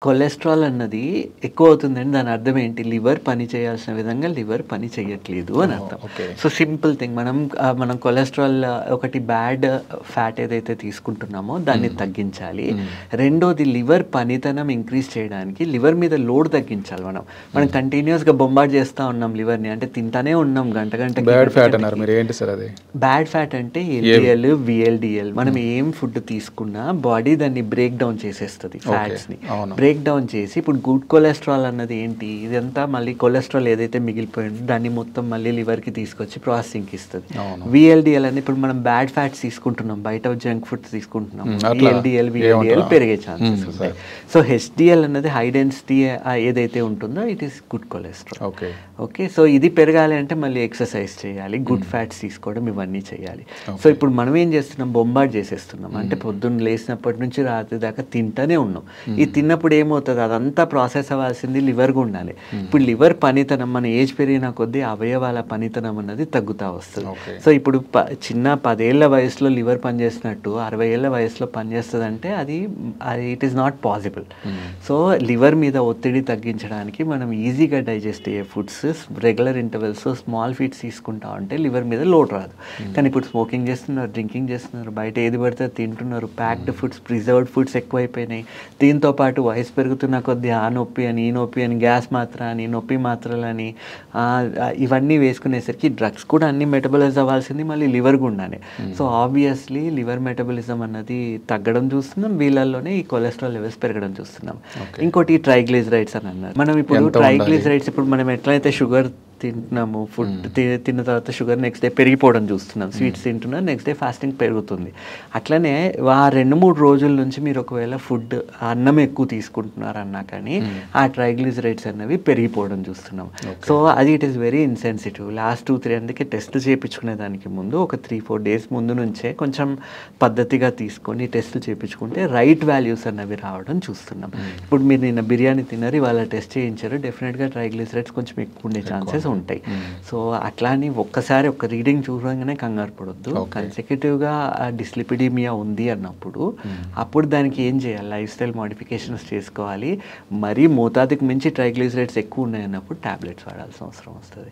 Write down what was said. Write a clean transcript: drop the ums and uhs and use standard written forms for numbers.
Cholesterol అన్నది ఎక్కువవుతుందండి. దాని అర్థం ఏంటి? లివర్ పని చేయాల్సిన విధంగా లివర్ పని చేయట్లేదు అని ఓహో! అర్థం. ఓకే. సో, సింపుల్ థింగ్ మనం కొలెస్ట్రాల్ ఒకటి బ్యాడ్ ఫ్యాట్ ఏదైతే తీసుకుంటున్నామో దాన్ని హ్మ్. తగ్గించాలి. హ్మ్. రెండోది లివర్ పనితనం ఇంక్రీజ్ చేయడానికి లివర్ మీద లోడ్ తగ్గించాలి మనం. మనం హ్మ్. కంటిన్యూయస్‌గా బొంబార్డ్ చేస్తా ఉన్నాం లివర్‌ని. అంటే తింటానే ఉన్నాం గంట గంటకి, బ్యాడ్ గంట ఫ్యాట్ అన్నారు గంటకి. మీరు. ఏంటి సార్ అది? బ్యాడ్ ఫ్యాట్ అంటే ఏవి? ఎల్‌డిఎల్, వీఎల్‌డిఎల్. మనం హ్మ్. ఏం ఫుడ్ తీసుకున్నా బాడీ దాన్ని బ్రేక్ డౌన్ చేసేస్తది ఓకే. ఫ్యాట్స్‌ని. అవును. బ్రేక్ డౌన్ చేసి ఇప్పుడు గుడ్ కొలెస్ట్రాల్ అన్నది ఏంటి? ఇదంతా మళ్ళీ కొలెస్ట్రాల్ ఏదైతే మిగిలిపోయిందో దాన్ని మొత్తం మళ్ళీ లివర్‌కి తీసుకొచ్చి ప్రాసెసింగ్‌కి ఇస్తది. అవును. వీఎల్‌డిఎల్ అని ఇప్పుడు మనం బ్యాడ్ ఫ్యాట్స్ తీసుకుంటున్నాం. బయట జంక్ ఫుడ్స్ తీసుకుంటున్నాం. అట్లా వీఎల్‌డిఎల్, ఏమంటారు? వీఎల్‌డిఎల్ పెరిగే ఛాన్సెస్ ఉంటాయి. సార్. సో, హెచ్‌డిఎల్ అన్నది హై డెన్సిటీ ఏదైతే ఉంటుందో it is good cholesterol. Okay. Okay. So, ఇది పెరగాలి అంటే మళ్ళీ ఎక్సర్సైజ్ చేయాలి. గుడ్ హ్మ్. ఫ్యాట్స్ తీసుకోవడం ఇవన్నీ చేయాలి. So, okay. ఇప్పుడు మనం ఏం చేస్తున్నాం? బొంబార్డ్ చేసేస్తున్నాం. అంటే హ్మ్. పొద్దున్న లేసినప్పటి నుంచి రాత్రి దాకా తింటూనే ఉన్నాం. ఈ హ్మ్. తిన్నప్పుడు ఏమవుతది? అదంతా ప్రాసెస్ అవ్వాల్సింది లివర్ గుండాలి. హ్మ్. ఇప్పుడు లివర్ పనితనం మన ఏజ్ పెరిగిన కొద్దీ అవయవాల పనితనం అన్నది తగ్గుతా వస్తది. ఓకే. సో, ఇప్పుడు చిన్న 10 ఏళ్ల వయసులో లివర్ పనిచేస్తున్నట్టు 60 ఏళ్ల వయసులో పనిచేస్తదంటే అది it is not possible. Hmm. So, liver మీద ఒత్తిడి తగ్గించడానికి మనం ఈజీగా డైజెస్ట్ అయ్యే foods regular intervals small feeds తీసుకుంటా ఉంటే లివర్ మీద లోడ్ రాదు. కానీ ఇప్పుడు స్మోకింగ్ చేస్తున్నారు, డ్రింకింగ్ చేస్తున్నారు, బయట ఏది పడితే అది తింటున్నారు, ప్యాక్డ్ ఫుడ్స్, ప్రిజర్వ్డ్ ఫుడ్స్ ఎక్కువైపోయినాయి. దీంతో పాటు వయసు పెరుగుతున్న కొద్దీ ఆ నొప్పి అని, ఈ నొప్పి అని, గ్యాస్ మాత్ర అని, నొప్పి మాత్రలని ఇవన్నీ వేసుకునేసరికి డ్రగ్స్ కూడా అన్ని మెటబలైజ్ అవ్వాల్సింది మళ్ళీ లివర్ గుండానే. సో, ఆబ్వియస్లీ లివర్ మెటబాలిజం అన్నది తగ్గడం చూస్తున్నాం. వీళ్ళల్లోనే ఈ కొలెస్ట్రాల్ లెవెల్స్ పెరగడం చూస్తున్నాం. ఓకే. ఇంకోటి ట్రైగ్లిజరైడ్స్ అని అన్నారు. మనం ఇప్పుడు ఎంత ఉండాలి? ట్రైగ్లిజరైడ్స్ ఇప్పుడు మనం ఎట్లయితే షుగర్ తింటున్నాము, ఫుడ్ తిన్న తర్వాత షుగర్ నెక్స్ట్ డే పెరిగిపోవడం చూస్తున్నాం. స్వీట్స్ తింటున్నా నెక్స్ట్ డే ఫాస్టింగ్ పెరుగుతుంది. అట్లనే ఆ 2-3 రోజుల నుంచి మీరు ఒకవేళ ఫుడ్ అన్నం ఎక్కువ తీసుకుంటున్నారన్నా కానీ ఆ ట్రైగ్లిజరైడ్స్ అన్నవి పెరిగిపోవడం చూస్తున్నాం. సో, అది it is very insensitive. Last 2-3 అందుకే టెస్ట్ చేయించుకునే దానికి ముందు ఒక 3-4 డేస్ ముందు నుంచే కొంచెం పద్ధతిగా తీసుకొని టెస్టులు చేయించుకుంటే రైట్ వాల్యూస్ అన్నవి రావడం చూస్తున్నాం. ఇప్పుడు మీరు నిన్న బిర్యానీ తిన్నారు, ఇవాళ టెస్ట్ చేయించారు, డెఫినెట్గా ట్రైగ్లిజరైడ్స్ కొంచెం ఎక్కువ ఉండే ఛాన్సెస్ ఉంటాయి. సో, అట్లా అని ఒక్కసారి ఒక రీడింగ్ చూడగానే కంగారు పడొద్దు. కన్సెక్యూటివ్‌గా డిస్లిపిడీమియా ఉంది అన్నప్పుడు అప్పుడు దానికి ఏం చేయాలి? లైఫ్ స్టైల్ మోడిఫికేషన్స్ చేసుకోవాలి. మరీ మోతాదుకి మించి ట్రైగ్లిజరైడ్స్ ఎక్కువ ఉన్నాయన్నప్పుడు టాబ్లెట్స్ వాడాల్సిన అవసరం వస్తది.